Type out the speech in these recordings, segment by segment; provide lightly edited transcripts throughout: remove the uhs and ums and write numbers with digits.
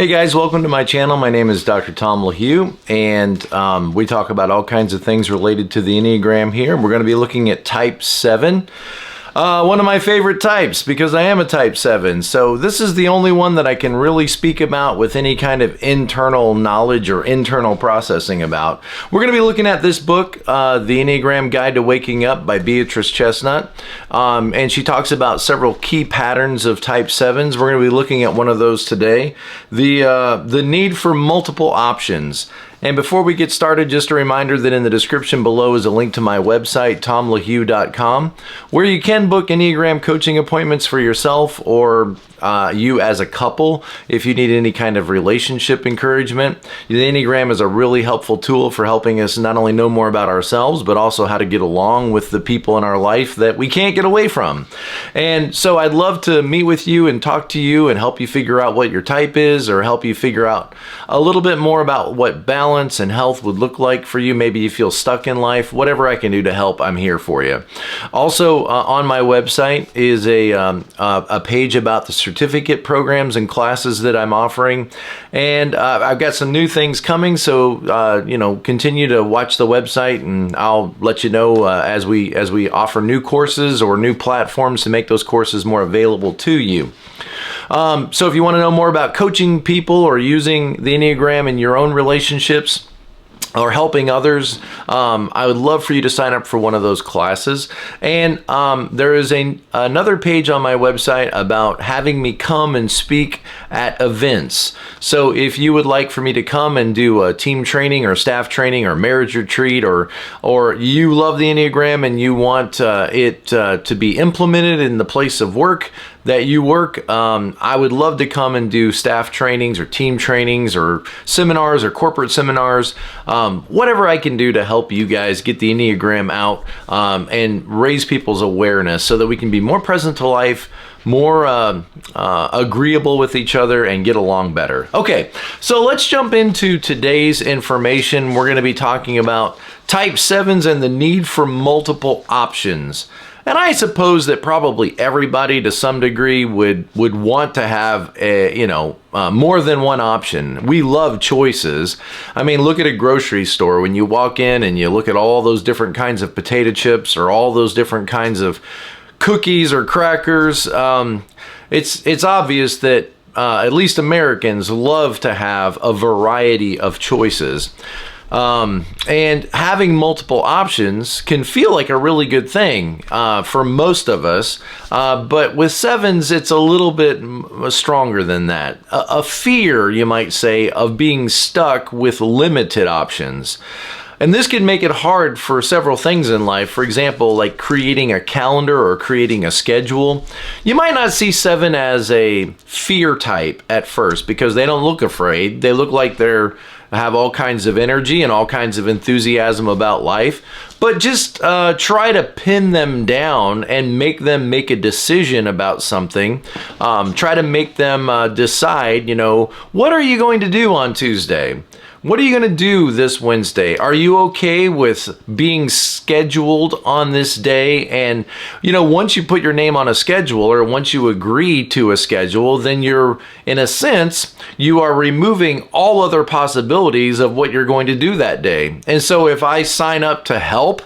Hey guys, welcome to my channel. My name is Dr. Tom LaHue, and we talk about all kinds of things related to the Enneagram here. We're going to be looking at Type 7. One of my favorite types because I am a Type 7. So this is the only one that I can really speak about with any kind of internal knowledge or internal processing about. We're going to be looking at this book, The Enneagram Guide to Waking Up by Beatrice Chestnut. And she talks about several key patterns of Type 7s. We're going to be looking at one of those today. The need for multiple options. And before we get started, just a reminder that in the description below is a link to my website, tomlahue.com, where you can book Enneagram coaching appointments for yourself or you as a couple if you need any kind of relationship encouragement. The Enneagram is a really helpful tool for helping us not only know more about ourselves, but also how to get along with the people in our life that we can't get away from. And so I'd love to meet with you and talk to you and help you figure out what your type is, or help you figure out a little bit more about what balance and health would look like for you. Maybe you feel stuck in life. Whatever I can do to help, I'm here for you. Also, on my website is a page about the certificate programs and classes that I'm offering, and I've got some new things coming, so continue to watch the website, and I'll let you know as we offer new courses or new platforms to make those courses more available to you. So if you want to know more about coaching people or using the Enneagram in your own relationships or helping others, I would love for you to sign up for one of those classes. And there is another page on my website about having me come and speak at events. So if you would like for me to come and do a team training or staff training or marriage retreat, or you love the Enneagram and you want it to be implemented in the place of work that you work, I would love to come and do staff trainings or team trainings or seminars or corporate seminars, whatever I can do to help you guys get the Enneagram out and raise people's awareness so that we can be more present to life, more agreeable with each other, and get along better. Okay, so let's jump into today's information. We're going to be talking about Type 7s and the need for multiple options. And I suppose that probably everybody to some degree would want to have more than one option. We love choices. I mean, look at a grocery store. When you walk in and you look at all those different kinds of potato chips or all those different kinds of cookies or crackers, it's obvious that at least Americans love to have a variety of choices. And having multiple options can feel like a really good thing for most of us, but with 7s it's a little bit stronger than that. A fear, you might say, of being stuck with limited options. And this can make it hard for several things in life. For example, like creating a calendar or creating a schedule. You might not see 7 as a fear type at first because they don't look afraid. They look like have all kinds of energy and all kinds of enthusiasm about life. But just try to pin them down and make them make a decision about something. Try to make them decide, what are you going to do on Tuesday? What are you going to do this Wednesday? Are you okay with being scheduled on this day? And, once you put your name on a schedule, or once you agree to a schedule, then you're, in a sense, you are removing all other possibilities of what you're going to do that day. And so if I sign up to help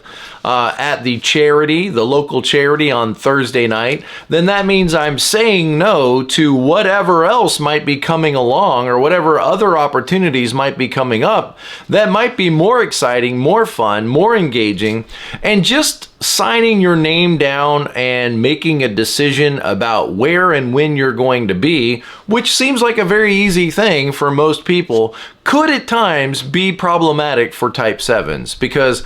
at the local charity on Thursday night, then that means I'm saying no to whatever else might be coming along, or whatever other opportunities might be coming up that might be more exciting, more fun, more engaging. And just signing your name down and making a decision about where and when you're going to be, which seems like a very easy thing for most people, could at times be problematic for Type 7s, because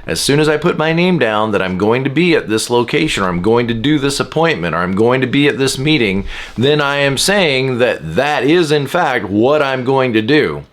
as soon as I put my name down that I'm going to be at this location, or I'm going to do this appointment, or I'm going to be at this meeting, then I am saying that that is in fact what I'm going to do.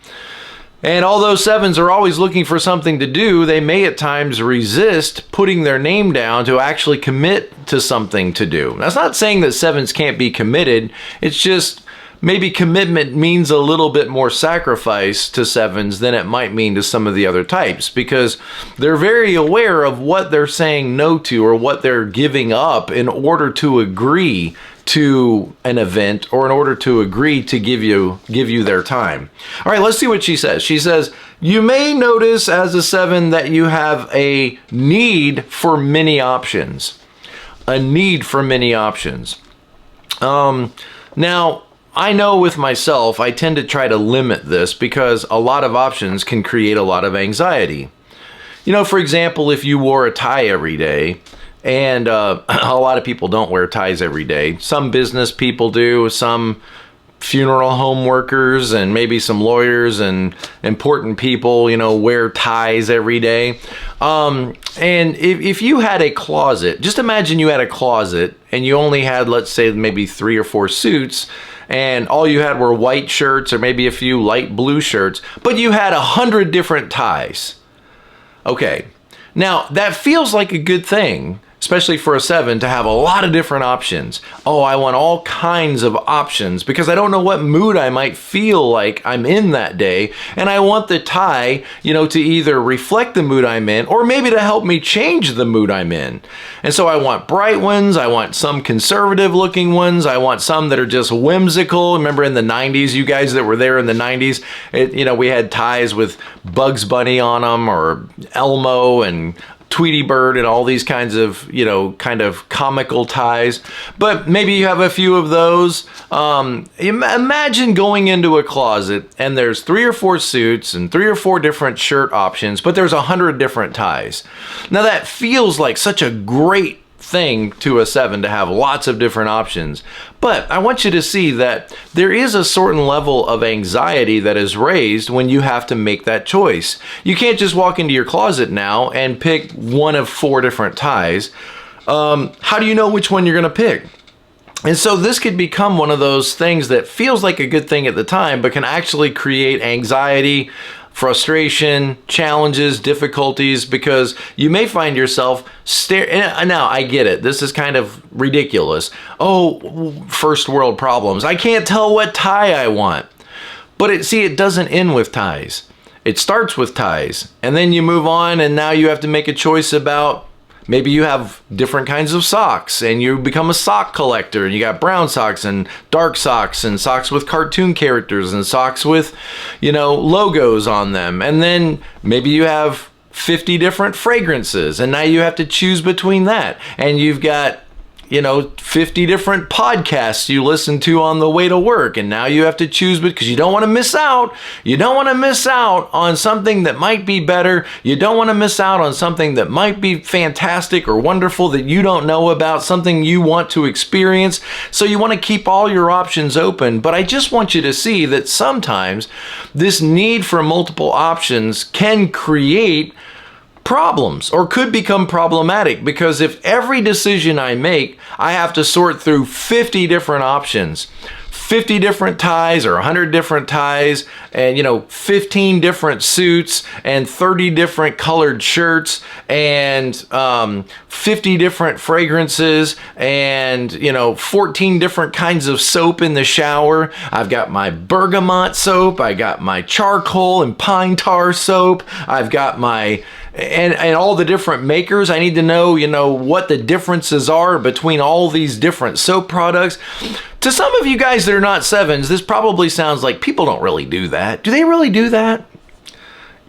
And although 7s are always looking for something to do, they may at times resist putting their name down to actually commit to something to do. That's not saying that 7s can't be committed. It's just maybe commitment means a little bit more sacrifice to 7s than it might mean to some of the other types, because they're very aware of what they're saying no to, or what they're giving up in order to agree to an event or in order to agree to give you their time. All right, let's see what she says. She says, you may notice as a 7 that you have a need for many options. A need for many options. Now, I know with myself, I tend to try to limit this because a lot of options can create a lot of anxiety. You know, for example, if you wore a tie every day, and a lot of people don't wear ties every day. Some business people do, some funeral home workers, and maybe some lawyers and important people, you know, wear ties every day. And if you had a closet, just imagine you had a closet and you only had, let's say, maybe 3 or 4 suits, and all you had were white shirts or maybe a few light blue shirts, but you had 100 different ties. Okay, now that feels like a good thing, especially for a 7, to have a lot of different options. Oh, I want all kinds of options because I don't know what mood I might feel like I'm in that day. And I want the tie, you know, to either reflect the mood I'm in or maybe to help me change the mood I'm in. And so I want bright ones. I want some conservative looking ones. I want some that are just whimsical. Remember in the 90s, you guys that were there in the 90s, you know, we had ties with Bugs Bunny on them or Elmo and Tweety Bird and all these kinds of, you know, kind of comical ties. But maybe you have a few of those. Imagine going into a closet and there's 3 or 4 suits and 3 or 4 different shirt options, but there's 100 different ties. Now that feels like such a great thing to a 7 to have lots of different options. But I want you to see that there is a certain level of anxiety that is raised when you have to make that choice. You can't just walk into your closet now and pick one of 4 different ties. How do you know which one you're going to pick? And so this could become one of those things that feels like a good thing at the time, but can actually create anxiety, frustration, challenges, difficulties, because you may find yourself now I get it. This is kind of ridiculous. Oh, first world problems. I can't tell what tie I want. But it doesn't end with ties. It starts with ties. And then you move on and now you have to make a choice about maybe you have different kinds of socks and you become a sock collector and you got brown socks and dark socks and socks with cartoon characters and socks with, you know, logos on them. And then maybe you have 50 different fragrances and now you have to choose between that. And you've got, you know, 50 different podcasts you listen to on the way to work. And now you have to choose because you don't want to miss out. You don't want to miss out on something that might be better. You don't want to miss out on something that might be fantastic or wonderful that you don't know about, something you want to experience. So you want to keep all your options open. But I just want you to see that sometimes this need for multiple options can create problems or could become problematic, because if every decision I make, I have to sort through 50 different options, 50 different ties or 100 different ties, and, you know, 15 different suits and 30 different colored shirts and 50 different fragrances and, you know, 14 different kinds of soap in the shower. I've got my bergamot soap. I got my charcoal and pine tar soap. I've got my and all the different makers. I need to know, you know, what the differences are between all these different soap products. To some of you guys that are not 7s, this probably sounds like people don't really do that. Do they really do that?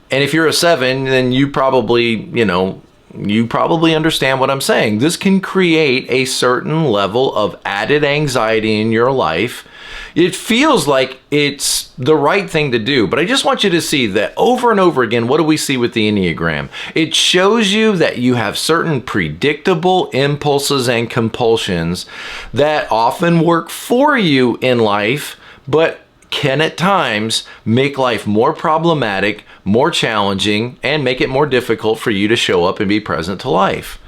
And if you're a 7, then you probably, you know, you probably understand what I'm saying. This can create a certain level of added anxiety in your life. It feels like it's the right thing to do, but I just want you to see that over and over again, what do we see with the Enneagram? It shows you that you have certain predictable impulses and compulsions that often work for you in life, but can at times make life more problematic, more challenging, and make it more difficult for you to show up and be present to life.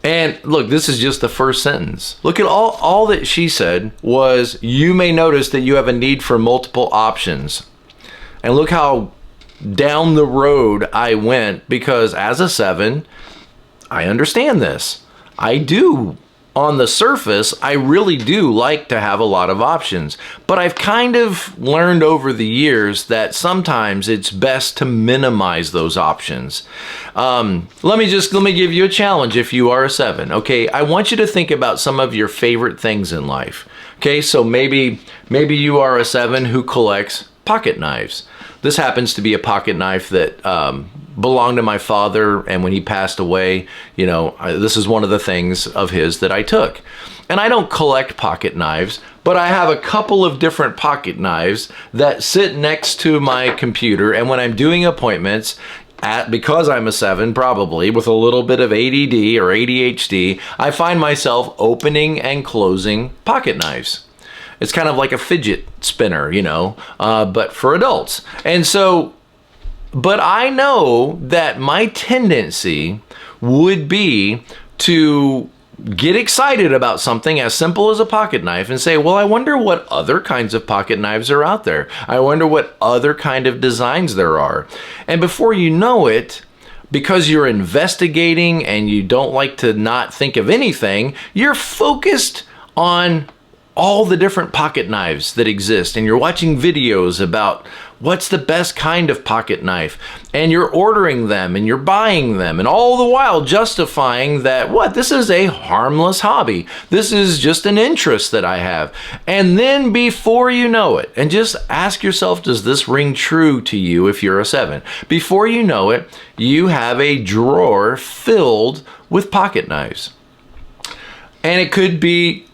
And look, this is just the first sentence. Look at all that she said was, you may notice that you have a need for multiple options. And look how down the road I went, because as a 7, I understand this. I do on the surface, I really do like to have a lot of options, but I've kind of learned over the years that sometimes it's best to minimize those options. Let me give you a challenge if you are a 7. Okay, I want you to think about some of your favorite things in life. Okay, so maybe you are a 7 who collects pocket knives. This happens to be a pocket knife that belonged to my father, and when he passed away, this is one of the things of his that I took. And I don't collect pocket knives, but I have a couple of different pocket knives that sit next to my computer, and when I'm doing appointments, because I'm a 7, probably with a little bit of ADD or ADHD, I find myself opening and closing pocket knives. It's kind of like a fidget spinner, but for adults. And so, but I know that my tendency would be to get excited about something as simple as a pocket knife and say, well, I wonder what other kinds of pocket knives are out there. I wonder what other kind of designs there are. And before you know it, because you're investigating and you don't like to not think of anything, you're focused on all the different pocket knives that exist, and you're watching videos about what's the best kind of pocket knife, and you're ordering them and you're buying them, and all the while justifying that this is a harmless hobby. This is just an interest that I have. And then before you know it, and just ask yourself, does this ring true to you if you're a 7? Before you know it, you have a drawer filled with pocket knives. And it could be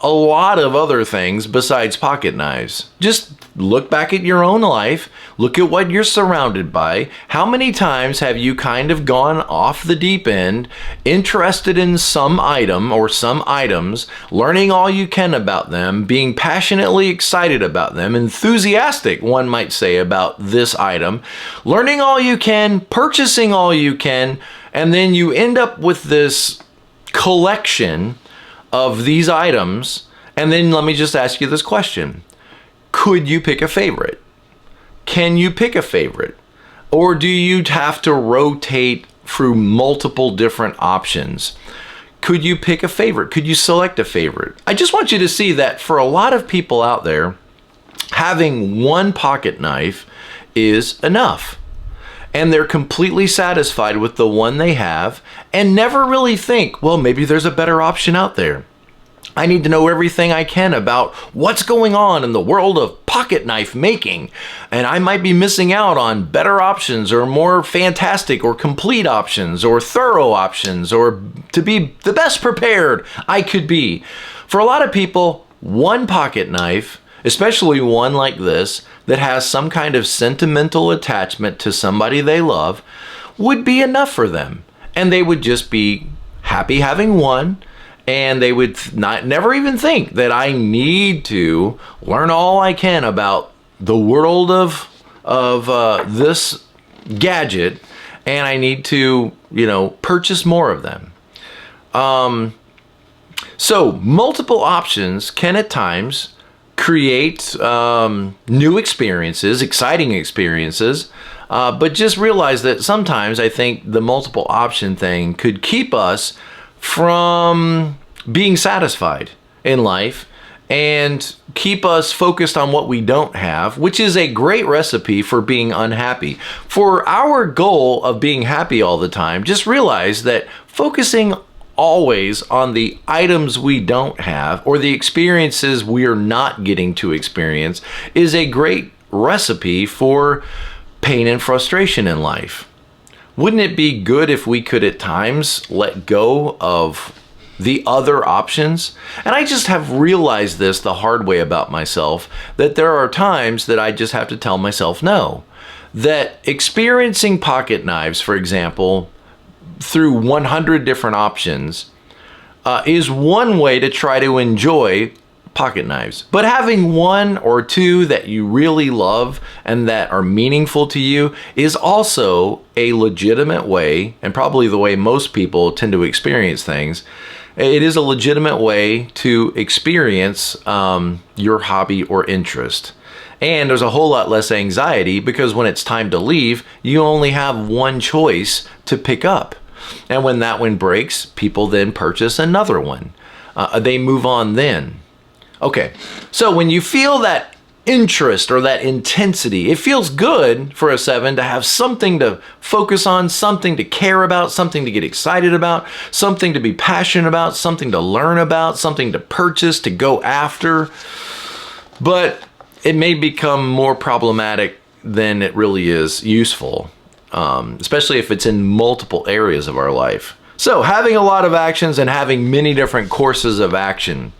a lot of other things besides pocket knives. Just look back at your own life, look at what you're surrounded by. How many times have you kind of gone off the deep end, interested in some item or some items, learning all you can about them, being passionately excited about them, enthusiastic, one might say, about this item, learning all you can, purchasing all you can, and then you end up with this collection of these items. And then let me just ask you this question. Could you pick a favorite? Can you pick a favorite? Or do you have to rotate through multiple different options? Could you pick a favorite? Could you select a favorite? I just want you to see that for a lot of people out there, having one pocket knife is enough. And they're completely satisfied with the one they have and never really think, well, maybe there's a better option out there. I need to know everything I can about what's going on in the world of pocket knife making, and I might be missing out on better options or more fantastic or complete options or thorough options, or to be the best prepared I could be. For a lot of people, one pocket knife, especially one like this that has some kind of sentimental attachment to somebody they love, would be enough for them, and they would just be happy having one. And they would never even think that I need to learn all I can about the world of this gadget, and I need to, purchase more of them. So multiple options can at times create new experiences, exciting experiences, but just realize that sometimes I think the multiple option thing could keep us from being satisfied in life and keep us focused on what we don't have, which is a great recipe for being unhappy. For our goal of being happy all the time, just realize that focusing always on the items we don't have or the experiences we're not getting to experience is a great recipe for pain and frustration in life. Wouldn't it be good if we could at times let go of the other options? And I just have realized this the hard way about myself, that there are times that I just have to tell myself no. That experiencing pocket knives, for example, through 100 different options is one way to try to enjoy pocket knives. But having one or two that you really love and that are meaningful to you is also a legitimate way, and probably the way most people tend to experience things. It is a legitimate way to experience your hobby or interest. And there's a whole lot less anxiety because when it's time to leave, you only have one choice to pick up. And when that one breaks, people then purchase another one. they move on then. Okay, so when you feel that interest or that intensity, it feels good for a 7 to have something to focus on, something to care about, something to get excited about, something to be passionate about, something to learn about, something to purchase, to go after. But it may become more problematic than it really is useful, especially if it's in multiple areas of our life. So having a lot of actions and having many different courses of action.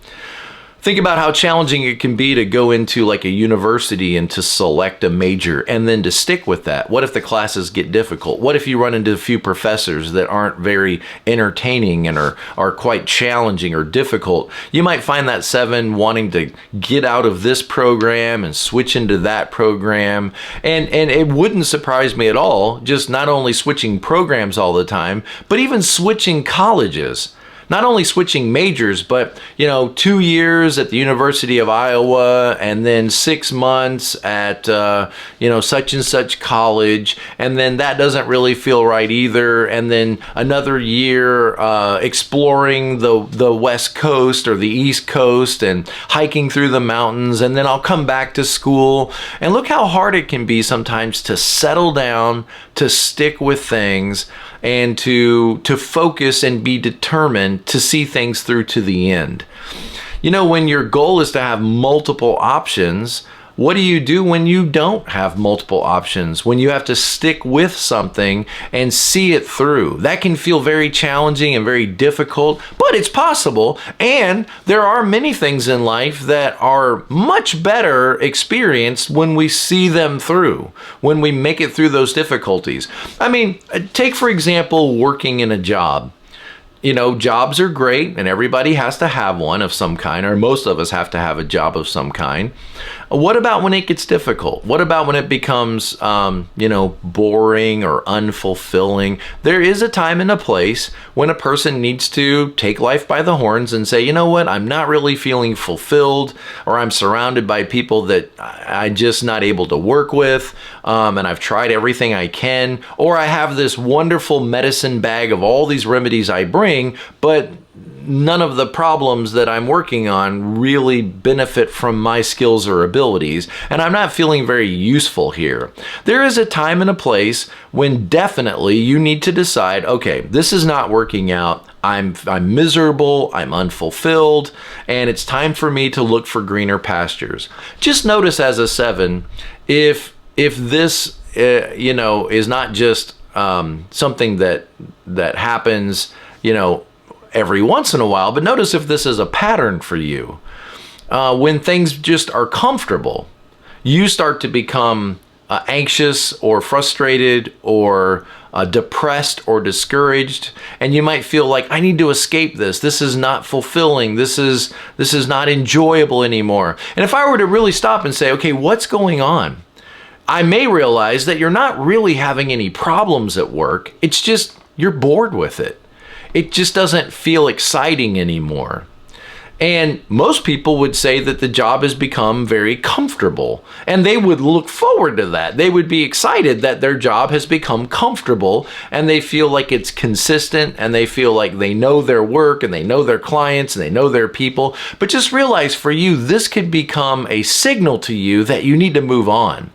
Think about how challenging it can be to go into like a university and to select a major and then to stick with that. What if the classes get difficult? What if you run into a few professors that aren't very entertaining and are quite challenging or difficult? You might find that 7 wanting to get out of this program and switch into that program. And it wouldn't surprise me at all, just not only switching programs all the time, but even switching colleges. Not only switching majors, but 2 years at the University of Iowa and then 6 months at such and such college, and then that doesn't really feel right either, and then another year exploring the West Coast or the East Coast and hiking through the mountains, and then I'll come back to school. And look how hard it can be sometimes to settle down, to stick with things, and to focus and be determined to see things through to the end. When your goal is to have multiple options, what do you do when you don't have multiple options? When you have to stick with something and see it through? That can feel very challenging and very difficult, but it's possible. And there are many things in life that are much better experienced when we see them through, when we make it through those difficulties. I mean, take for example, working in a job. Jobs are great and everybody has to have one of some kind, or most of us have to have a job of some kind. What about when it gets difficult? What about when it becomes, boring or unfulfilling? There is a time and a place when a person needs to take life by the horns and say, you know what, I'm not really feeling fulfilled, or I'm surrounded by people that I'm just not able to work with, and I've tried everything I can, or I have this wonderful medicine bag of all these remedies I bring, but none of the problems that I'm working on really benefit from my skills or abilities, and I'm not feeling very useful here. There is a time and a place when definitely you need to decide, okay, this is not working out. I'm miserable, I'm unfulfilled, and it's time for me to look for greener pastures. Just notice as a 7, if this is not just something that happens every once in a while, but notice if this is a pattern for you. When things just are comfortable, you start to become anxious or frustrated or depressed or discouraged, and you might feel like, I need to escape this. This is not fulfilling. This is not enjoyable anymore. And if I were to really stop and say, okay, what's going on? I may realize that you're not really having any problems at work. It's just you're bored with it. It just doesn't feel exciting anymore. And most people would say that the job has become very comfortable, and they would look forward to that. They would be excited that their job has become comfortable, and they feel like it's consistent, and they feel like they know their work, and they know their clients, and they know their people. But just realize for you, this could become a signal to you that you need to move on.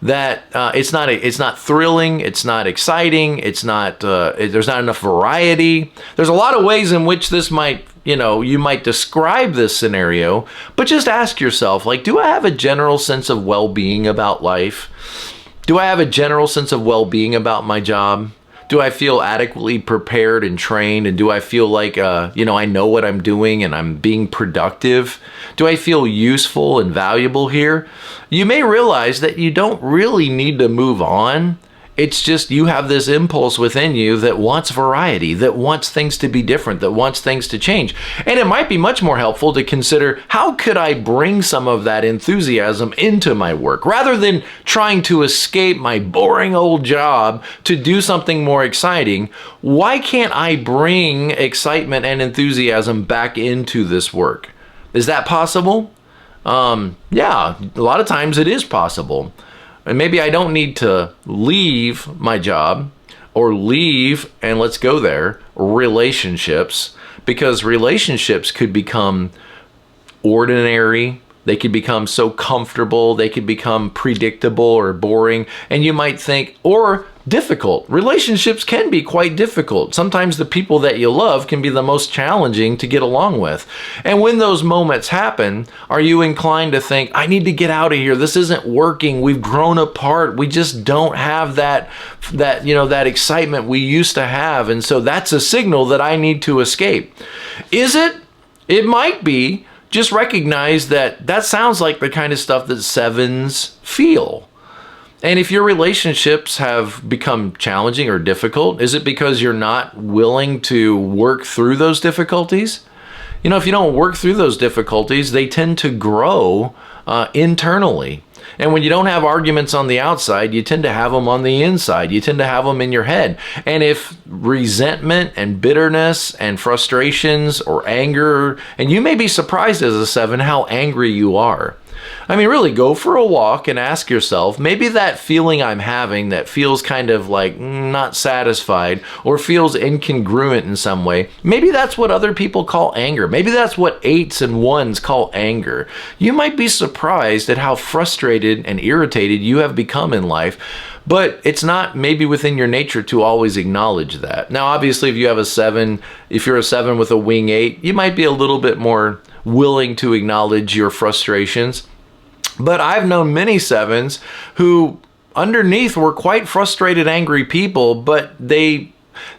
That it's not thrilling, it's not exciting, there's not enough variety. There's a lot of ways in which this might, you might describe this scenario, but just ask yourself, like, do I have a general sense of well-being about life? Do I have a general sense of well-being about my job? Do I feel adequately prepared and trained? And do I feel like, I know what I'm doing and I'm being productive? Do I feel useful and valuable here? You may realize that you don't really need to move on. It's just you have this impulse within you that wants variety, that wants things to be different, that wants things to change. And it might be much more helpful to consider, how could I bring some of that enthusiasm into my work? Rather than trying to escape my boring old job to do something more exciting, why can't I bring excitement and enthusiasm back into this work? Is that possible? Yeah, a lot of times it is possible. And maybe I don't need to leave my job or leave, and let's go there, relationships, because relationships could become ordinary. They could become so comfortable, they could become predictable or boring, and you might think, or difficult. Relationships can be quite difficult. Sometimes the people that you love can be the most challenging to get along with. And when those moments happen, are you inclined to think, I need to get out of here. This isn't working. We've grown apart. We just don't have that excitement we used to have. And so that's a signal that I need to escape. Is it? It might be. Just recognize that sounds like the kind of stuff that sevens feel. And if your relationships have become challenging or difficult, is it because you're not willing to work through those difficulties? You know, if you don't work through those difficulties, they tend to grow internally. And when you don't have arguments on the outside, you tend to have them on the inside. You tend to have them in your head. And if resentment and bitterness and frustrations or anger, and you may be surprised as a 7 how angry you are. I mean, really go for a walk and ask yourself, maybe that feeling I'm having that feels kind of like not satisfied or feels incongruent in some way, maybe that's what other people call anger. Maybe that's what 8s and 1s call anger. You might be surprised at how frustrated and irritated you have become in life, but it's not maybe within your nature to always acknowledge that. Now, obviously, if you have a 7, if you're a 7 with a wing 8, you might be a little bit more willing to acknowledge your frustrations. But I've known many 7s who underneath were quite frustrated, angry people, but they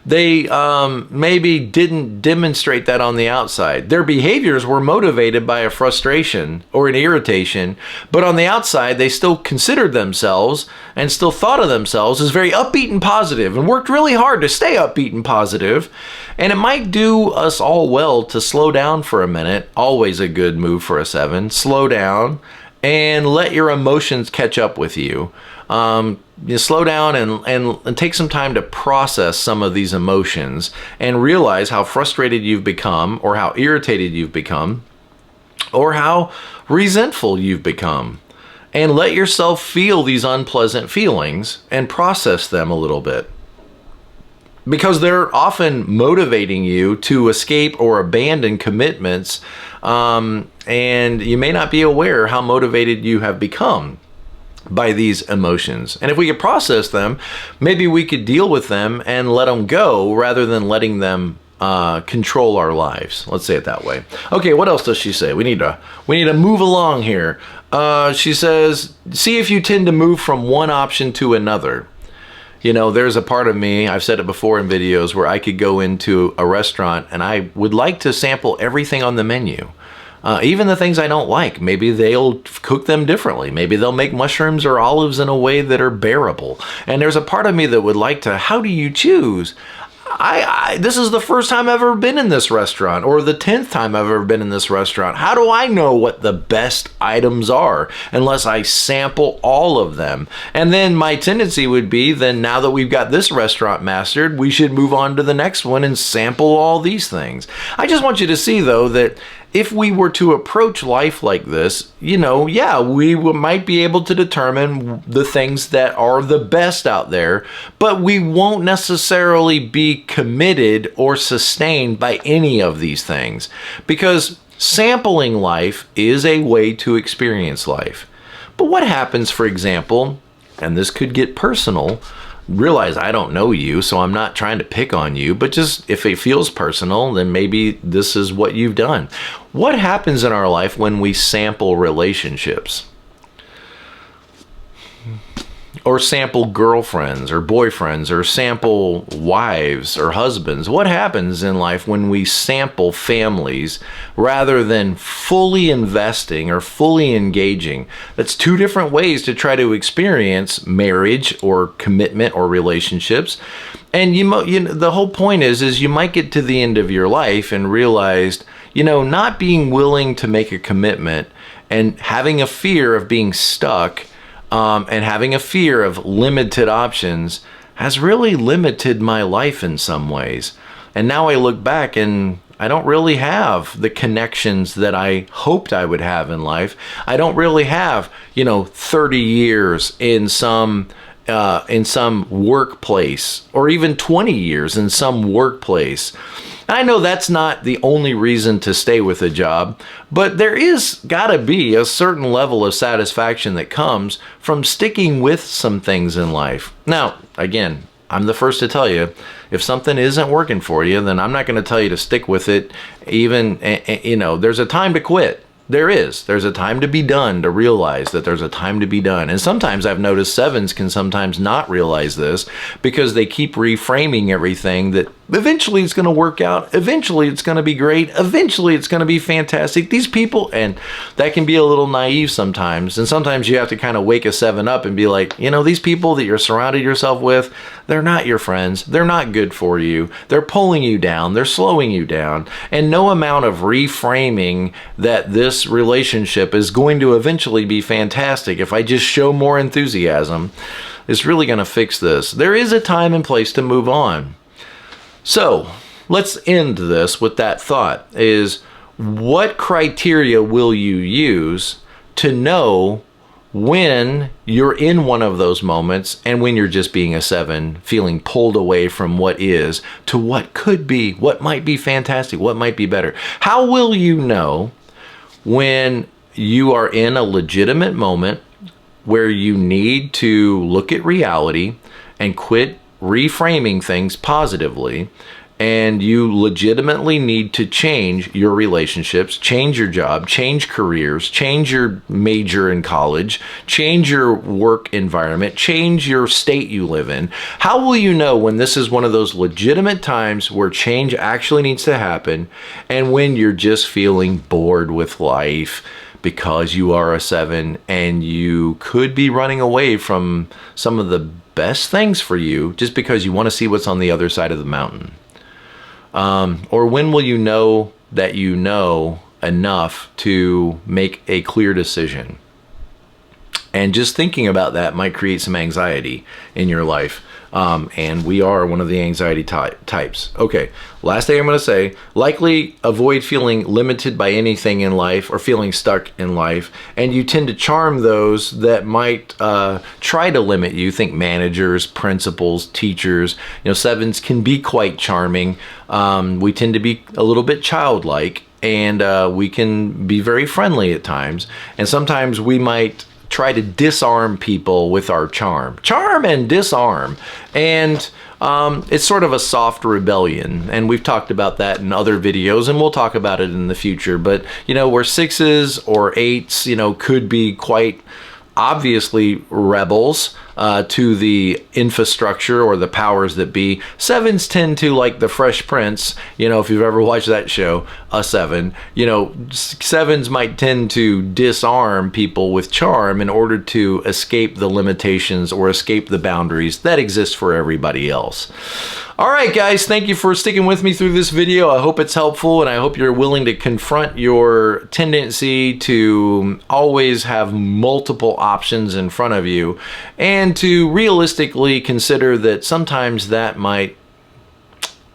maybe didn't demonstrate that on the outside. Their behaviors were motivated by a frustration or an irritation, but on the outside, they still considered themselves and still thought of themselves as very upbeat and positive and worked really hard to stay upbeat and positive. And it might do us all well to slow down for a minute. Always a good move for a 7. Slow down and let your emotions catch up with you. You slow down and take some time to process some of these emotions and realize how frustrated you've become, or how irritated you've become, or how resentful you've become. And let yourself feel these unpleasant feelings and process them a little bit, because they're often motivating you to escape or abandon commitments, and you may not be aware how motivated you have become by these emotions. And if we could process them, maybe we could deal with them and let them go rather than letting them control our lives. Let's say it that way. Okay, what else does she say? We need to move along here. She says, see if you tend to move from one option to another. You know, there's a part of me, I've said it before in videos, where I could go into a restaurant and I would like to sample everything on the menu. Even the things I don't like. Maybe they'll cook them differently. Maybe they'll make mushrooms or olives in a way that are bearable. And there's a part of me that would like to, how do you choose? This is the first time I've ever been in this restaurant, or the 10th time I've ever been in this restaurant. How do I know what the best items are unless I sample all of them? And then my tendency would be, then now that we've got this restaurant mastered, we should move on to the next one and sample all these things. I just want you to see, though, that if we were to approach life like this, you know, yeah, we might be able to determine the things that are the best out there, but we won't necessarily be committed or sustained by any of these things, because sampling life is a way to experience life. But what happens, for example, and this could get personal, realize I don't know you, so I'm not trying to pick on you, but just if it feels personal, then maybe this is what you've done. What happens in our life when we sample relationships? Or sample girlfriends or boyfriends, or sample wives or husbands? What happens in life when we sample families rather than fully investing or fully engaging? That's two different ways to try to experience marriage or commitment or relationships. And the whole point is you might get to the end of your life and realize, not being willing to make a commitment and having a fear of being stuck, and having a fear of limited options has really limited my life in some ways. And now I look back and I don't really have the connections that I hoped I would have in life. I don't really have, 30 years in some workplace, or even 20 years in some workplace. I know that's not the only reason to stay with a job, but there is gotta be a certain level of satisfaction that comes from sticking with some things in life. Now, again, I'm the first to tell you, if something isn't working for you, then I'm not going to tell you to stick with it. Even, there's a time to quit. There's a time to be done, to realize that there's a time to be done. And sometimes I've noticed 7s can sometimes not realize this because they keep reframing everything that eventually it's going to work out. Eventually it's going to be great. Eventually it's going to be fantastic. These people, and that can be a little naive sometimes. And sometimes you have to kind of wake a 7 up and be like, these people that you're surrounded yourself with, they're not your friends. They're not good for you. They're pulling you down. They're slowing you down. And no amount of reframing that this relationship is going to eventually be fantastic, if I just show more enthusiasm, is really going to fix this. There is a time and place to move on. So let's end this with that thought, is what criteria will you use to know when you're in one of those moments and when you're just being a 7, feeling pulled away from what is to what could be, what might be fantastic, what might be better? How will you know when you are in a legitimate moment where you need to look at reality and quit reframing things positively, and you legitimately need to change your relationships, change your job, change careers, change your major in college, change your work environment, change your state you live in? How will you know when this is one of those legitimate times where change actually needs to happen, and when you're just feeling bored with life because you are a 7 and you could be running away from some of the best things for you just because you want to see what's on the other side of the mountain? Or when will you know that you know enough to make a clear decision? And just thinking about that might create some anxiety in your life. And we are one of the anxiety types. Okay, last thing I'm going to say, likely avoid feeling limited by anything in life or feeling stuck in life. And you tend to charm those that might try to limit you. Think managers, principals, teachers. 7s can be quite charming. We tend to be a little bit childlike, and we can be very friendly at times. And sometimes we might try to disarm people with our charm. Charm and disarm. And it's sort of a soft rebellion. And we've talked about that in other videos, and we'll talk about it in the future. But, where 6s or 8s, could be quite obviously rebels to the infrastructure or the powers that be. 7s tend to, like the Fresh Prince, if you've ever watched that show, a 7, 7s might tend to disarm people with charm in order to escape the limitations or escape the boundaries that exist for everybody else. All right, guys, thank you for sticking with me through this video. I hope it's helpful, and I hope you're willing to confront your tendency to always have multiple options in front of you, and to realistically consider that sometimes that might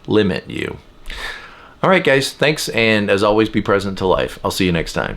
limit you. All right, guys, thanks, and as always, be present to life. I'll see you next time.